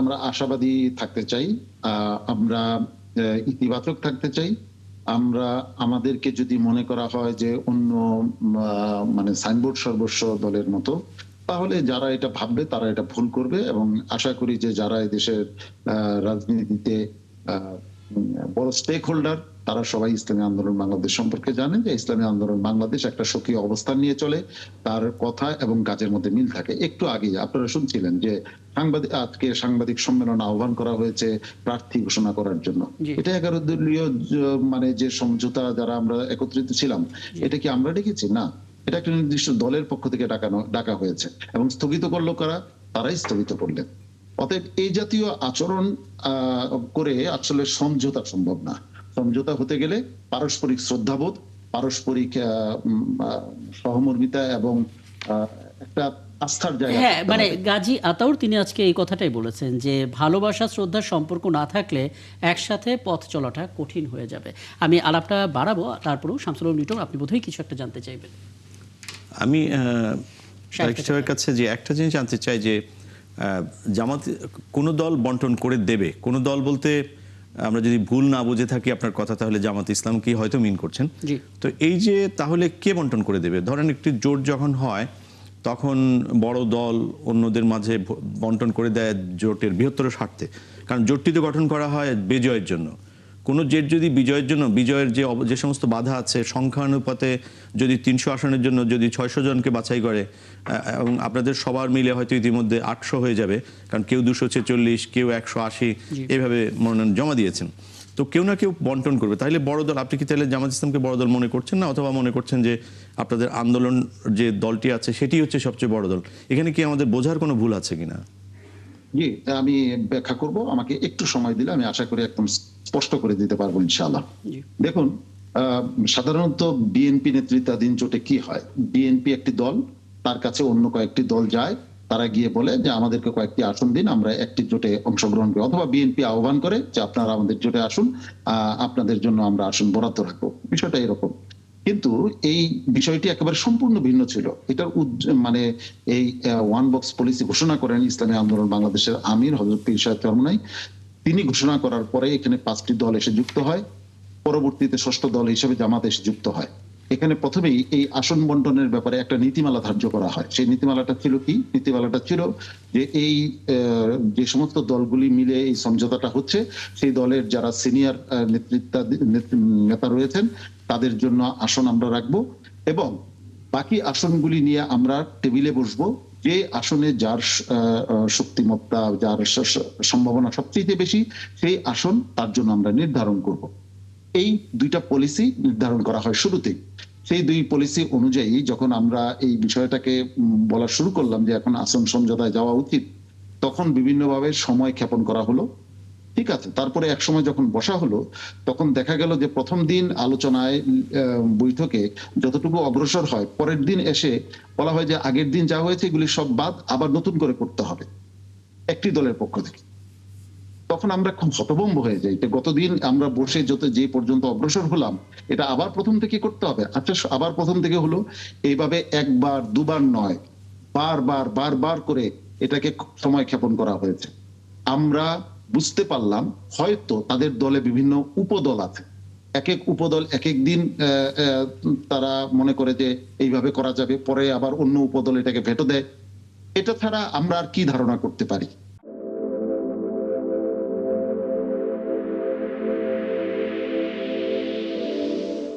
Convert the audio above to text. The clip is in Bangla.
আমরা আশাবাদী থাকতে চাই, আমরা ইতিবাচক থাকতে চাই। আমরা আমাদেরকে যদি মনে করা হয় যে অন্য মানে সাইনবোর্ড সর্বস্ব দলের মতো, তাহলে যারা এটা ভাববে তারা এটা ভুল করবে। এবং আশা করি যে যারা এদেশের রাজনীতিতে বড় স্টেক হোল্ডার, তারা সবাই ইসলামী আন্দোলন বাংলাদেশ সম্পর্কে জানেন যে ইসলামী আন্দোলন বাংলাদেশ একটা সক্রিয় অবস্থান নিয়ে চলে, তার কথা এবং কাজের মধ্যে মিল থাকে। একটু আগে আপনারা শুনছিলেন যে আজকে সাংবাদিক সম্মেলন আহ্বান করা হয়েছে প্রার্থী ঘোষণা করার জন্য। এটা 11 দলীয় মানে যে সমঝোতা যারা আমরা একত্রিত ছিলাম, এটা কি আমরা ডেকেছি? না, এটা একটা নির্দিষ্ট দলের পক্ষ থেকে ডাকা হয়েছে এবং স্থগিত করলো কারা? তারাই স্থগিত করলেন। অতএব এই জাতীয় আচরণ করে আসলে সমঝোতা সম্ভব না। সমঝোতা হতে গেলে পারস্পরিক শ্রদ্ধাবোধ, পারস্পরিক সহমর্মিতা এবং একটা আস্থার জায়গা। হ্যাঁ, মানে গাজী আতাউর তিনি আজকে এই কথাটাই বলেছেন যে ভালোবাসা শ্রদ্ধার সম্পর্ক না থাকলে একসাথে পথ চলাটা কঠিন হয়ে যাবে। আমি আলাপটা বাড়াবো, তারপরেও শামসুল হক লিটন আপনি বোধহয় কিছু একটা জানতে চাইবেন। আমি সাহেবের কাছে যে একটা জিনিস জানতে চাই যে জামাত কোনো দল বন্টন করে দেবে, কোনো দল বলতে আমরা যদি ভুল না বুঝে থাকি আপনার কথা, তাহলে জামাত ইসলামকে হয়তো মিন করছেন। তো এই যে তাহলে কে বন্টন করে দেবে? ধরেন একটি জোট যখন হয় তখন বড় দল অন্যদের মাঝে বন্টন করে দেয় জোটের বৃহত্তর স্বার্থে, কারণ জোটটি তো গঠন করা হয় বিজয়ের জন্য। কোনো জোট যদি বিজয়ের জন্য, বিজয়ের যে সমস্ত বাধা আছে সংখ্যানুপাতে, যদি 300 আসনের জন্য যদি 600 জনকে বাছাই করে এবং আপনাদের সবার মিলে হয়তো ইতিমধ্যে 800 হয়ে যাবে, কারণ কেউ 246, কেউ 180 এভাবে মনোনয়ন জমা দিয়েছেন, তো কেউ না কেউ বন্টন করবে। তাহলে বড় দল, আপনি কি তাহলে জামাত ইসলামকে বড় দল মনে করছেন না, অথবা মনে করছেন যে আপনাদের আন্দোলন যে দলটি আছে সেটি হচ্ছে সবচেয়ে বড় দল? এখানে কি আমাদের বোঝার কোনো ভুল আছে কিনা? জি, আমি ব্যাখ্যা করব, আমাকে একটু সময় দিলে আমি আশা করি একদম স্পষ্ট করে দিতে পারবো ইনশাআল্লাহ। দেখুন, সাধারণত বিএনপি নেতৃত্বাধীন জোটে কি হয়, বিএনপি একটি দল, তার কাছে অন্য কয়েকটি দল যায়, তারা গিয়ে বলে যে আমাদেরকে কয়েকটি আসন দিন, আমরা একটি জোটে অংশগ্রহণ করি, অথবা বিএনপি আহ্বান করে যে আপনারা আমাদের জোটে আসুন, আপনাদের জন্য আমরা আসন বরাদ্দ রাখবো। বিষয়টা এরকম। কিন্তু এই বিষয়টি একেবারে সম্পূর্ণ ভিন্ন ছিল। এটার মানে এই ওয়ান বক্স পলিসি ঘোষণা করেন ইসলামী আন্দোলন বাংলাদেশের আমির হযরত পীর সাহেব চরমনাই। তিনি ঘোষণা করার পরে এখানে 5টি দল এসে যুক্ত হয়, পরবর্তীতে 6ষ্ঠ দল হিসেবে জামাত এসে যুক্ত হয়। এখানে প্রথমেই এই আসন বন্টনের ব্যাপারে একটা নীতিমালা ধার্য করা হয়। সেই নীতিমালাটা ছিল কি? নীতিমালাটা ছিল যে এই যে সমস্ত দলগুলি মিলে এই সমঝোতাটা হচ্ছে, সেই দলের যারা সিনিয়র নেতা রয়েছেন তাদের জন্য আসন আমরা রাখবো, এবং বাকি আসনগুলি নিয়ে আমরা টেবিলে বসবো। যে আসনে যার শক্তিমত্তা, যার সম্ভাবনা সবচেয়ে বেশি, সেই আসন তার জন্য আমরা নির্ধারণ করব। এই দুইটা পলিসি নির্ধারণ করা হয় শুরুতেই। সেই দুই পলিসি অনুযায়ী যখন আমরা এই বিষয়টাকে বলা শুরু করলাম যে এখন আসন সমঝোতায় যাওয়া উচিত, তখন বিভিন্নভাবে সময় ক্ষেপণ করা হলো। ঠিক আছে, তারপরে এক সময় যখন বসা হলো, তখন দেখা গেল যে প্রথম দিন আলোচনায় বৈঠকে যতটুকু অগ্রসর হয়, পরের দিন এসে বলা হয় যে আগের দিন যা হয়েছে এগুলি সব বাদ, আবার নতুন করে করতে হবে একটি দলের পক্ষ থেকে। তখন আমরা খুব হতভম্ব হয়ে যাই যে গতদিন আমরা বসে যে পর্যন্ত অগ্রসর হলাম, এটা আবার প্রথম থেকে করতে হবে। আচ্ছা, আবার প্রথম থেকে হলো। এইভাবে একবার দুবার নয়, বারবার করে এটাকে সময় ক্ষেপণ করা হয়েছে। আমরা বুঝতে পারলাম হয়তো তাদের দলে বিভিন্ন উপদল আছে, এক এক উপদল এক এক দিন তারা মনে করে যে এইভাবে করা যাবে, পরে আবার অন্য উপদল এটাকে ভেটো দেয়। এটা ছাড়া আমরা আর কি ধারণা করতে পারি?